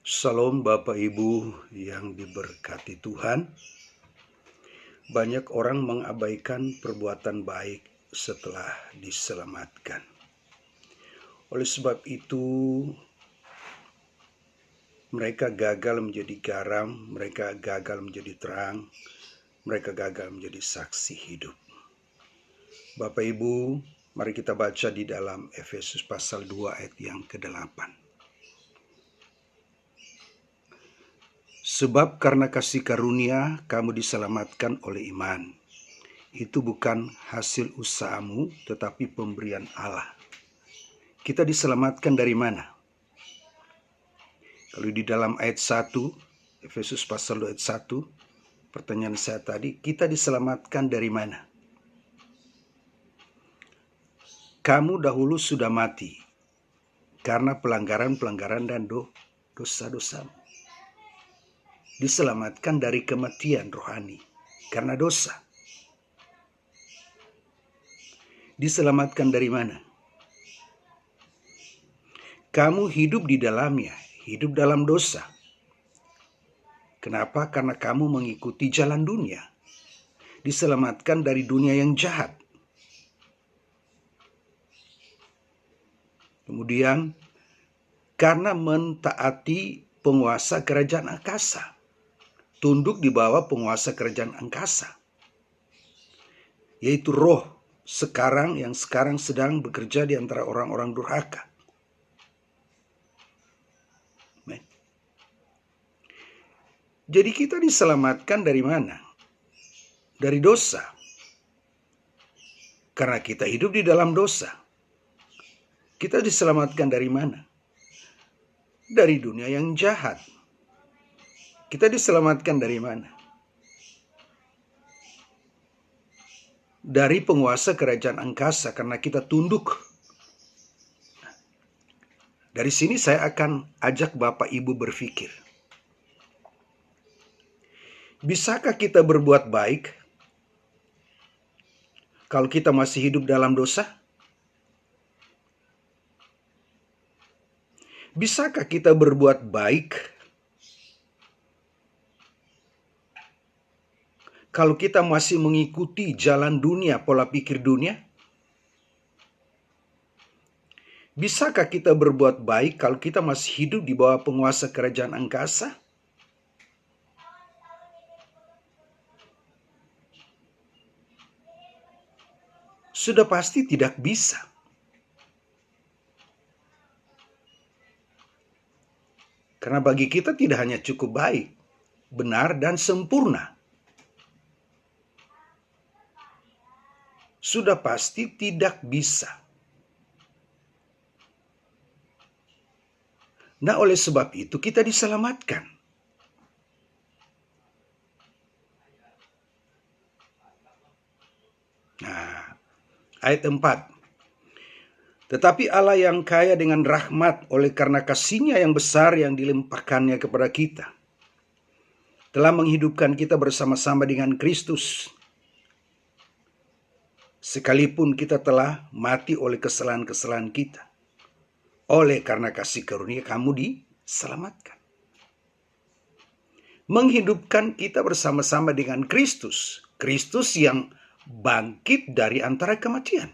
Salam Bapak Ibu yang diberkati Tuhan. Banyak orang mengabaikan perbuatan baik setelah diselamatkan. Oleh sebab itu, mereka gagal menjadi garam, mereka gagal menjadi terang, mereka gagal menjadi saksi hidup. Bapak Ibu, mari kita baca di dalam Efesus pasal 2 ayat yang ke-8. Sebab karena kasih karunia kamu diselamatkan oleh iman. Itu bukan hasil usahamu, tetapi pemberian Allah. Kita diselamatkan dari mana? Kalau di dalam ayat 1, Efesus pasal 2 ayat 1, pertanyaan saya tadi, kita diselamatkan dari mana? Kamu dahulu sudah mati karena pelanggaran-pelanggaran dan dosa-dosamu. Diselamatkan dari kematian rohani karena dosa. Diselamatkan dari mana? Kamu hidup di dalamnya, hidup dalam dosa. Kenapa? Karena kamu mengikuti jalan dunia. Diselamatkan dari dunia yang jahat. Kemudian, karena mentaati penguasa kerajaan angkasa. Tunduk di bawah penguasa kerajaan angkasa. Yaitu roh yang sekarang sedang bekerja di antara orang-orang durhaka. Jadi kita diselamatkan dari mana? Dari dosa. Karena kita hidup di dalam dosa. Kita diselamatkan dari mana? Dari dunia yang jahat. Kita diselamatkan dari mana? Dari penguasa kerajaan angkasa, karena kita tunduk. Dari sini saya akan ajak Bapak Ibu berpikir. Bisakah kita berbuat baik kalau kita masih hidup dalam dosa? Bisakah kita berbuat baik kalau kita masih mengikuti jalan dunia, pola pikir dunia? Bisakah kita berbuat baik kalau kita masih hidup di bawah penguasa kerajaan angkasa? Sudah pasti tidak bisa. Karena bagi kita tidak hanya cukup baik, benar dan sempurna. Sudah pasti tidak bisa. Nah, oleh sebab itu kita diselamatkan. Nah, ayat 4. Tetapi Allah yang kaya dengan rahmat oleh karena kasih-Nya yang besar yang dilimpahkannya kepada kita, telah menghidupkan kita bersama-sama dengan Kristus. Sekalipun kita telah mati oleh kesalahan-kesalahan kita. Oleh karena kasih karunia kamu diselamatkan. Menghidupkan kita bersama-sama dengan Kristus. Kristus yang bangkit dari antara kematian.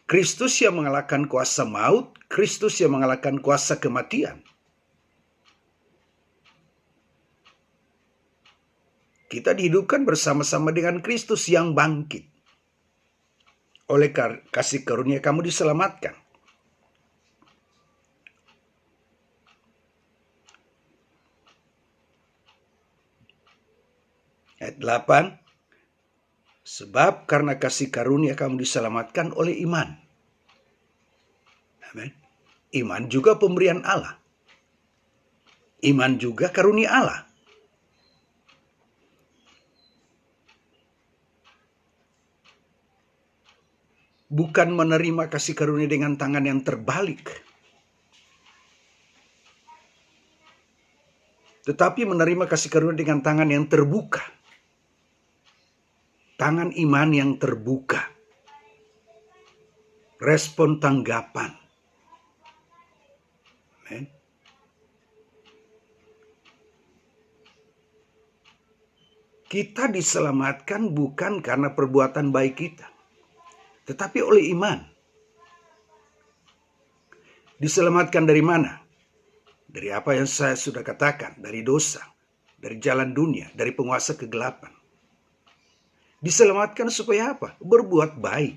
Kristus yang mengalahkan kuasa maut, Kristus yang mengalahkan kuasa kematian. Kita dihidupkan bersama-sama dengan Kristus yang bangkit. Oleh kasih karunia kamu diselamatkan. Ayat 8. Sebab karena kasih karunia kamu diselamatkan oleh iman. Amin. Iman juga pemberian Allah. Iman juga karunia Allah. Bukan menerima kasih karunia dengan tangan yang terbalik, tetapi menerima kasih karunia dengan tangan yang terbuka. Tangan iman yang terbuka. Respon tanggapan. Amen. Kita diselamatkan bukan karena perbuatan baik kita, tetapi oleh iman. Diselamatkan dari mana? Dari apa yang saya sudah katakan, dari dosa, dari jalan dunia, dari penguasa kegelapan. Diselamatkan supaya apa? Berbuat baik.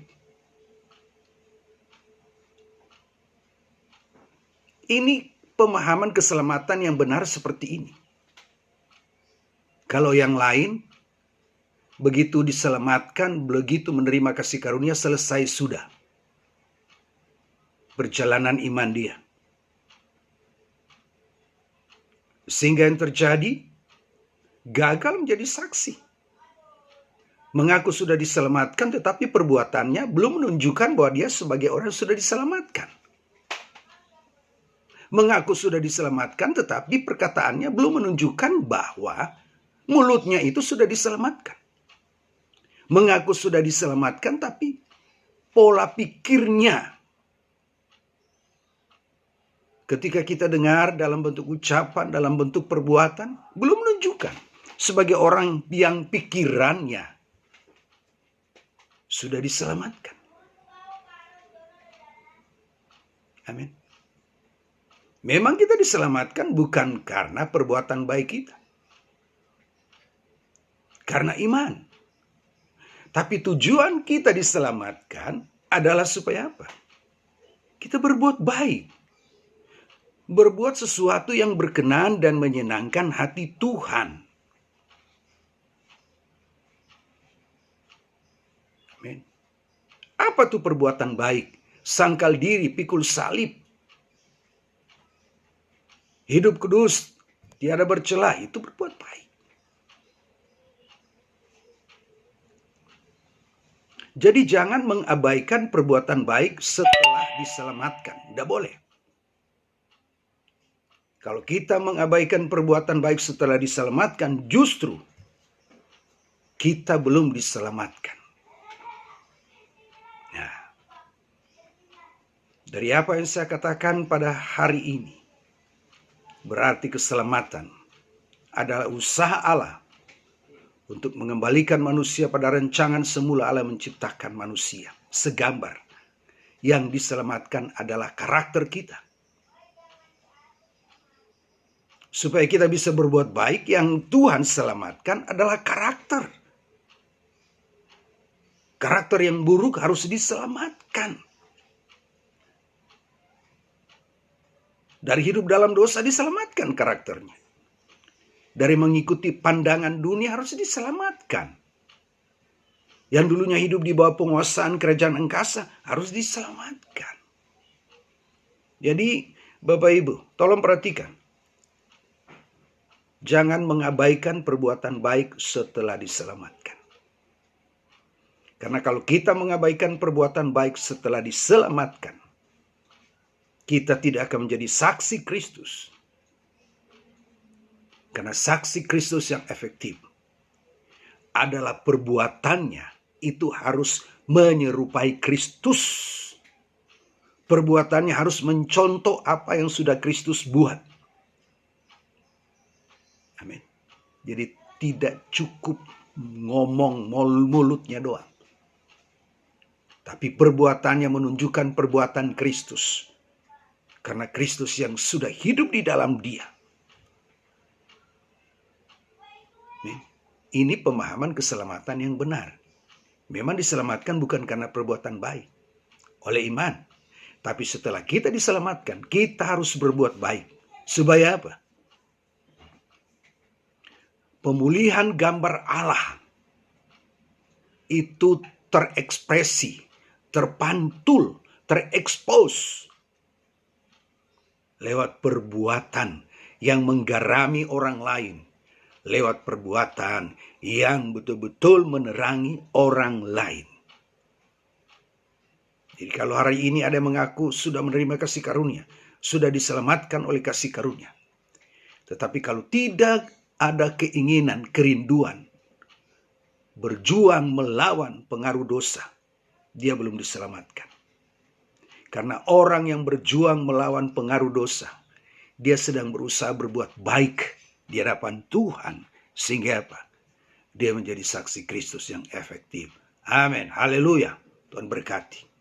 Ini pemahaman keselamatan yang benar seperti ini. Kalau yang lain, begitu diselamatkan, begitu menerima kasih karunia, selesai sudah perjalanan iman dia. Sehingga yang terjadi, gagal menjadi saksi. Mengaku sudah diselamatkan, tetapi perbuatannya belum menunjukkan bahwa dia sebagai orang yang sudah diselamatkan. Mengaku sudah diselamatkan, tetapi perkataannya belum menunjukkan bahwa mulutnya itu sudah diselamatkan. Mengaku sudah diselamatkan, tapi pola pikirnya ketika kita dengar dalam bentuk ucapan, dalam bentuk perbuatan, belum menunjukkan sebagai orang yang pikirannya sudah diselamatkan. Amin. Memang kita diselamatkan bukan karena perbuatan baik kita, karena iman. Tapi tujuan kita diselamatkan adalah supaya apa? Kita berbuat baik. Berbuat sesuatu yang berkenan dan menyenangkan hati Tuhan. Amin. Apa tuh perbuatan baik? Sangkal diri, pikul salib. Hidup kudus, tiada bercela, itu berbuat baik. Jadi jangan mengabaikan perbuatan baik setelah diselamatkan. Tidak boleh. Kalau kita mengabaikan perbuatan baik setelah diselamatkan, justru kita belum diselamatkan. Nah, dari apa yang saya katakan pada hari ini, berarti keselamatan adalah usaha Allah untuk mengembalikan manusia pada rancangan semula Allah menciptakan manusia. Segambar, yang diselamatkan adalah karakter kita. Supaya kita bisa berbuat baik, yang Tuhan selamatkan adalah karakter. Karakter yang buruk harus diselamatkan. Dari hidup dalam dosa diselamatkan karakternya. Dari mengikuti pandangan dunia harus diselamatkan. Yang dulunya hidup di bawah penguasaan kerajaan angkasa harus diselamatkan. Jadi Bapak Ibu, tolong perhatikan. Jangan mengabaikan perbuatan baik setelah diselamatkan. Karena kalau kita mengabaikan perbuatan baik setelah diselamatkan, kita tidak akan menjadi saksi Kristus. Karena saksi Kristus yang efektif adalah perbuatannya itu harus menyerupai Kristus. Perbuatannya harus mencontoh apa yang sudah Kristus buat. Amin. Jadi tidak cukup ngomong mulutnya doang. Tapi perbuatannya menunjukkan perbuatan Kristus. Karena Kristus yang sudah hidup di dalam dia. Ini pemahaman keselamatan yang benar. Memang diselamatkan bukan karena perbuatan baik. Oleh iman. Tapi setelah kita diselamatkan, kita harus berbuat baik. Supaya apa? Pemulihan gambar Allah itu terekspresi, terpantul, terekspos lewat perbuatan yang menggarami orang lain, lewat perbuatan yang betul-betul menerangi orang lain. Jadi kalau hari ini ada yang mengaku sudah menerima kasih karunia, sudah diselamatkan oleh kasih karunia, tetapi kalau tidak ada keinginan, kerinduan, berjuang melawan pengaruh dosa, dia belum diselamatkan. Karena orang yang berjuang melawan pengaruh dosa, dia sedang berusaha berbuat baik di hadapan Tuhan. Sehingga apa? dia menjadi saksi Kristus yang efektif. Amin. Haleluya. Tuhan berkati.